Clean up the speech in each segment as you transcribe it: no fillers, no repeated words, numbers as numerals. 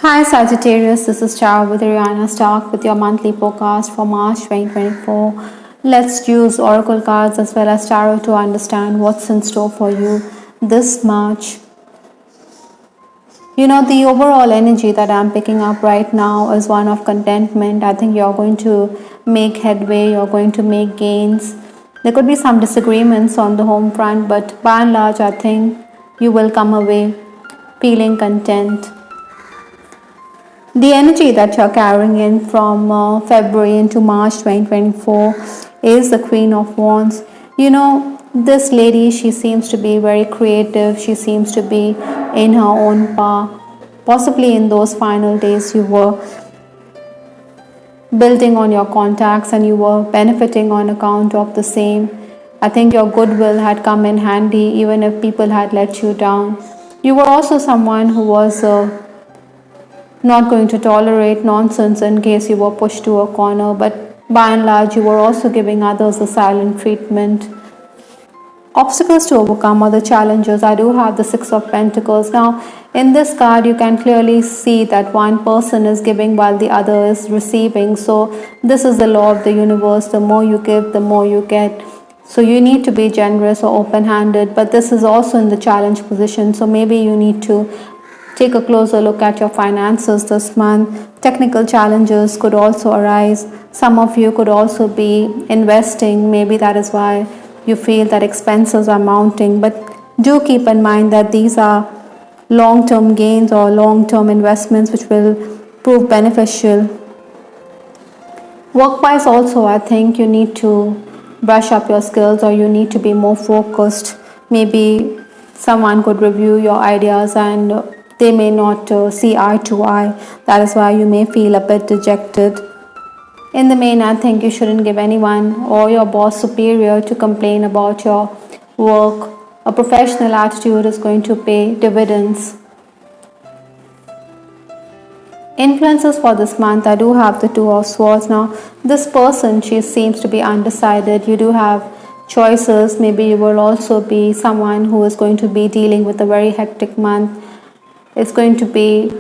Hi Sagittarius, this is Char with Ariana Stock with your monthly forecast for March 2024. Let's use Oracle cards as well as Tarot to understand what's in store for you this March. The overall energy that I'm picking up right now is one of contentment. I think you're going to make headway, you're going to make gains. There could be some disagreements on the home front, but by and large, I think you will come away feeling content. The energy that you're carrying in from February into March 2024 is the Queen of Wands. This lady, she seems to be very creative. She seems to be in her own power. Possibly in those final days, you were building on your contacts and you were benefiting on account of the same. I think your goodwill had come in handy even if people had let you down. You were also someone who was not going to tolerate nonsense in case you were pushed to a corner, but by and large you were also giving others a silent treatment. Obstacles to overcome are the challenges. I do have the Six of Pentacles. Now in this card you can clearly see that one person is giving while the other is receiving. So this is the law of the universe. The more you give, the more you get. So you need to be generous or open-handed, but this is also in the challenge position. So maybe you need to take a closer look at your finances this month. Technical challenges could also arise. Some of you could also be investing. Maybe that is why you feel that expenses are mounting. But do keep in mind that these are long-term gains or long-term investments which will prove beneficial. Work-wise also, I think you need to brush up your skills or you need to be more focused. Maybe someone could review your ideas and they may not see eye to eye. That is why you may feel a bit dejected. In the main, I think you shouldn't give anyone or your boss superior to complain about your work. A professional attitude is going to pay dividends. Influences for this month, I do have the Two of Swords. Now, this person, she seems to be undecided. You do have choices. Maybe you will also be someone who is going to be dealing with a very hectic month. It's going to be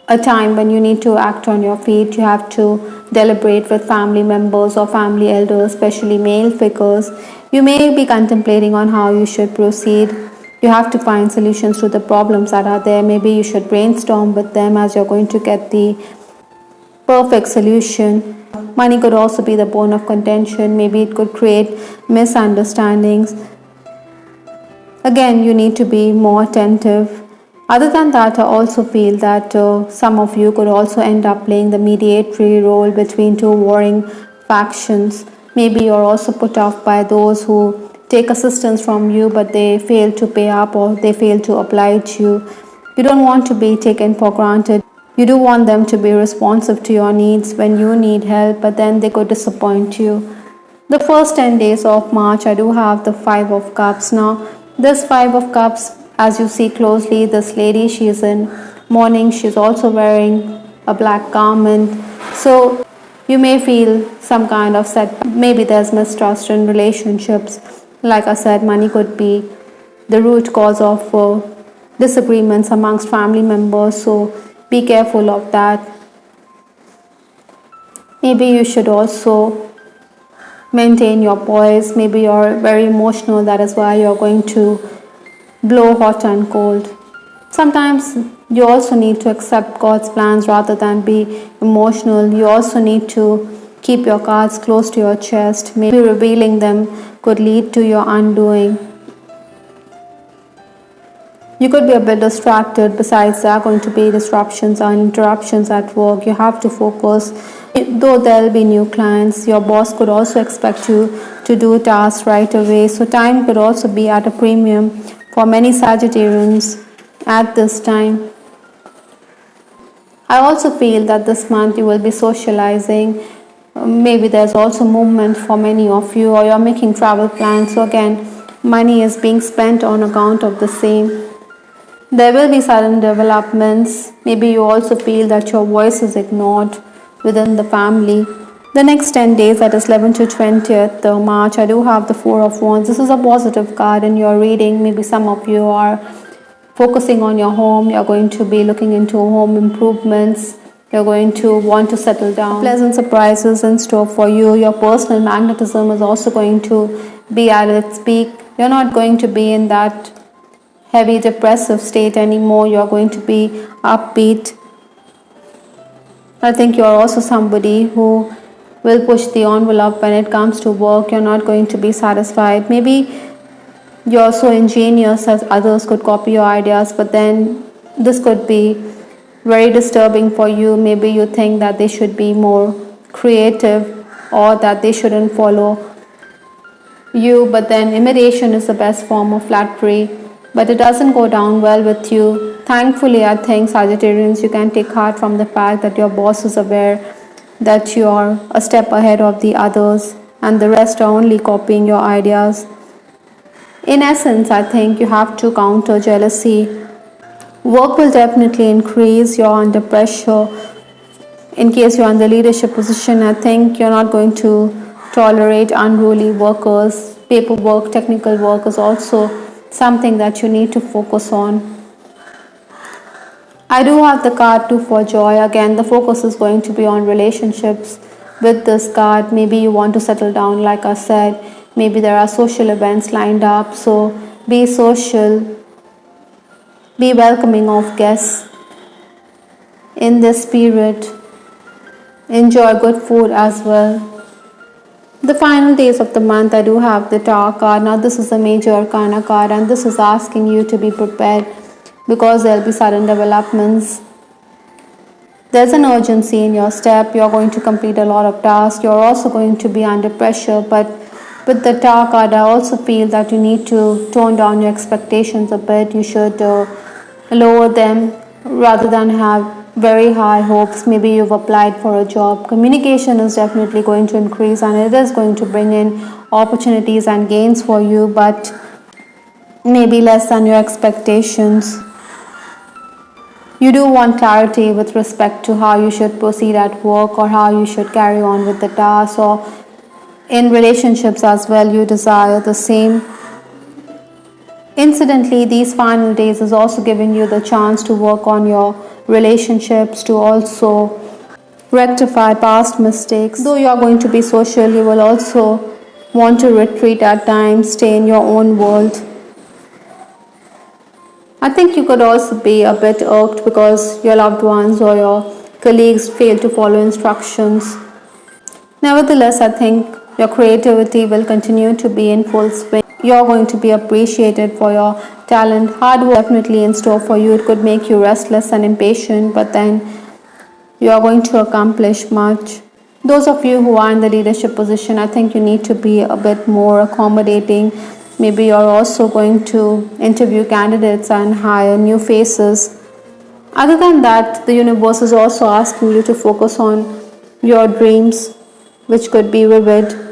a time when you need to act on your feet. You have to deliberate with family members or family elders, especially male figures. You may be contemplating on how you should proceed. You have to find solutions to the problems that are there. Maybe you should brainstorm with them as you're going to get the perfect solution. Money could also be the bone of contention. Maybe it could create misunderstandings. Again, you need to be more attentive. Other than that, I also feel that some of you could also end up playing the mediatory role between two warring factions. Maybe you're also put off by those who take assistance from you but they fail to pay up or they fail to oblige you. You don't want to be taken for granted. You do want them to be responsive to your needs when you need help, but then they could disappoint you. The first 10 days of March, I do have the Five of Cups. Now, this Five of Cups, as you see closely, this lady, she is in mourning. She's also wearing a black garment. So you may feel some kind of setback. Maybe there's mistrust in relationships. Like I said, money could be the root cause of disagreements amongst family members. So be careful of that. Maybe you should also maintain your poise. Maybe you're very emotional. That is why you're going to blow hot and cold. Sometimes you also need to accept God's plans rather than be emotional. You also need to keep your cards close to your chest. Maybe revealing them could lead to your undoing. You could be a bit distracted. Besides, there are going to be disruptions and interruptions at work. You have to focus. Though there will be new clients, your boss could also expect you to do tasks right away. So time could also be at a premium for many Sagittarians at this time. I also feel that this month you will be socializing. Maybe there's also movement for many of you, or you're making travel plans. So again, money is being spent on account of the same. There will be sudden developments. Maybe you also feel that your voice is ignored within the family. The next 10 days, that is 11th to 20th March, I do have the Four of Wands. This is a positive card in your reading. Maybe some of you are focusing on your home. You're going to be looking into home improvements. You're going to want to settle down. Pleasant surprises in store for you. Your personal magnetism is also going to be at its peak. You're not going to be in that heavy depressive state anymore. You're going to be upbeat. I think you're also somebody who will push the envelope when it comes to work. You're not going to be satisfied. Maybe you're so ingenious that others could copy your ideas, but then this could be very disturbing for you. Maybe you think that they should be more creative or that they shouldn't follow you, but then imitation is the best form of flattery, but it doesn't go down well with you. Thankfully, I think, Sagittarians, you can take heart from the fact that your boss is aware that you're a step ahead of the others and the rest are only copying your ideas. In essence, I think you have to counter jealousy. Work will definitely increase. You're under pressure. In case you're in the leadership position, I think you're not going to tolerate unruly workers. Paperwork, technical work is also something that you need to focus on. I do have the card 2 for joy. Again, the focus is going to be on relationships with this card. Maybe you want to settle down, like I said. Maybe there are social events lined up. So be social. Be welcoming of guests in this spirit. Enjoy good food as well. The final days of the month, I do have the Tower card. Now this is a major arcana card and this is asking you to be prepared because there will be sudden developments. There's an urgency in your step. You're going to complete a lot of tasks. You're also going to be under pressure, but with the Tower card, I also feel that you need to tone down your expectations a bit. You should lower them rather than have very high hopes. Maybe you've applied for a job. Communication is definitely going to increase and it is going to bring in opportunities and gains for you, but maybe less than your expectations. You do want clarity with respect to how you should proceed at work or how you should carry on with the task, or in relationships as well, you desire the same. Incidentally, these final days is also giving you the chance to work on your relationships, to also rectify past mistakes. Though you are going to be social, you will also want to retreat at times, stay in your own world. I think you could also be a bit irked because your loved ones or your colleagues fail to follow instructions. Nevertheless, I think your creativity will continue to be in full swing. You're going to be appreciated for your talent. Hard work definitely in store for you. It could make you restless and impatient, but then you are going to accomplish much. Those of you who are in the leadership position, I think you need to be a bit more accommodating. Maybe you're also going to interview candidates and hire new faces. Other than that, the universe is also asking you to focus on your dreams, which could be vivid.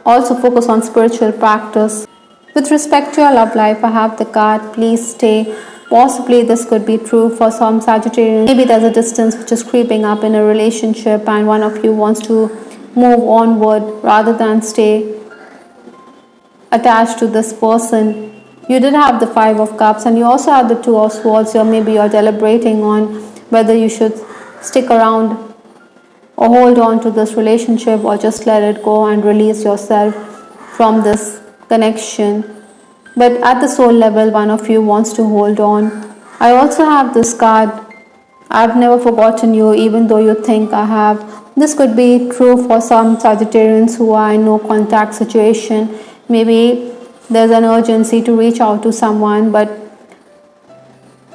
Also focus on spiritual practice. With respect to your love life, I have the card please stay. Possibly this could be true for some Sagittarians. Maybe there's a distance which is creeping up in a relationship and one of you wants to move onward rather than stay attached to this person. You did have the 5 of Cups and you also have the 2 of Swords. Or maybe you're deliberating on whether you should stick around or hold on to this relationship or just let it go and release yourself from this connection. But at the soul level, one of you wants to hold on. I also have this card, I've never forgotten you even though you think I have. This could be true for some Sagittarians who are in no contact situation. Maybe there's an urgency to reach out to someone, but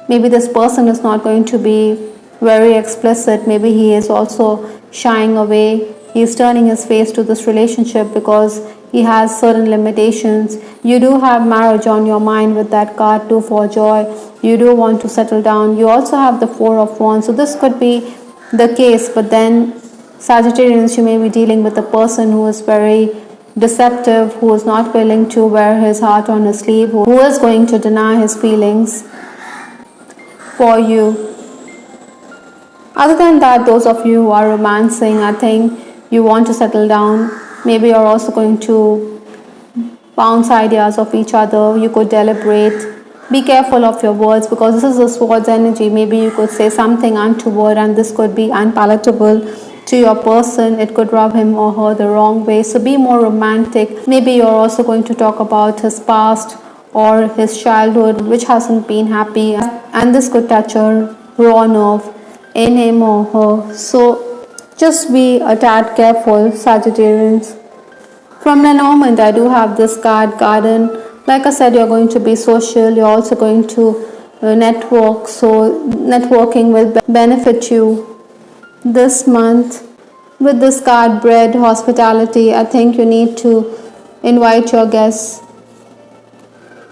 maybe this person is not going to be very explicit. Maybe he is also shying away. He is turning his face to this relationship because he has certain limitations. You do have marriage on your mind with that card 2 for joy. You do want to settle down. You also have the 4 of Wands. So this could be the case, but then Sagittarians, you may be dealing with a person who is very deceptive, who is not willing to wear his heart on his sleeve, who is going to deny his feelings for you. Other than that, those of you who are romancing, I think you want to settle down. Maybe you're also going to bounce ideas of each other. You could deliberate Be careful of your words, because this is the swords energy. Maybe you could say something untoward, and this could be unpalatable to your person. It could rub him or her the wrong way. So be more romantic. Maybe you're also going to talk about his past or his childhood, which hasn't been happy, and this could touch a raw nerve in him or her. So just be a tad careful, Sagittarians. From Lenormand, I do have this card, Garden. Like I said, you're going to be social. You're also going to network. So networking will benefit you this month. With this card, Bread, Hospitality, I think you need to invite your guests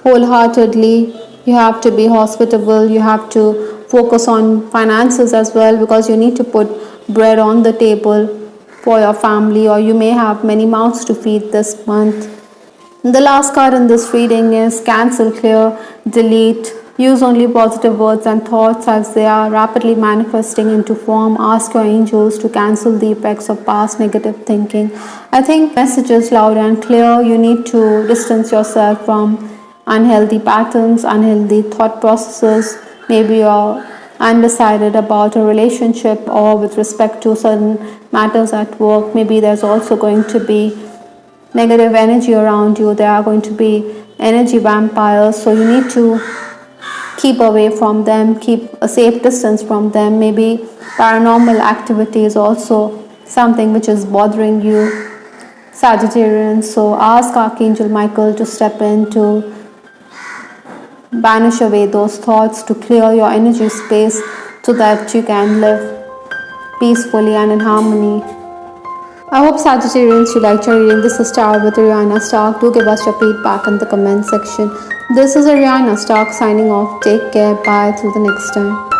wholeheartedly. You have to be hospitable. You have to focus on finances as well, because you need to put bread on the table for your family, or you may have many mouths to feed this month. The last card in this reading is Cancel, Clear, Delete. Use only positive words and thoughts as they are rapidly manifesting into form. Ask your angels to cancel the effects of past negative thinking. I think message is loud and clear. You need to distance yourself from unhealthy patterns, unhealthy thought processes. Maybe you're undecided about a relationship or with respect to certain matters at work. Maybe there's also going to be negative energy around you. There are going to be energy vampires, so you need to keep away from them, keep a safe distance from them. Maybe paranormal activity is also something which is bothering you, Sagittarian. So ask Archangel Michael to step in to banish away those thoughts, to clear your energy space so that you can live peacefully and in harmony. I hope, Sagittarians, you liked your reading. This is Star with Ariana Stark. Do give us your feedback in the comment section. This is Ariana Stark signing off. Take care. Bye. Till the next time.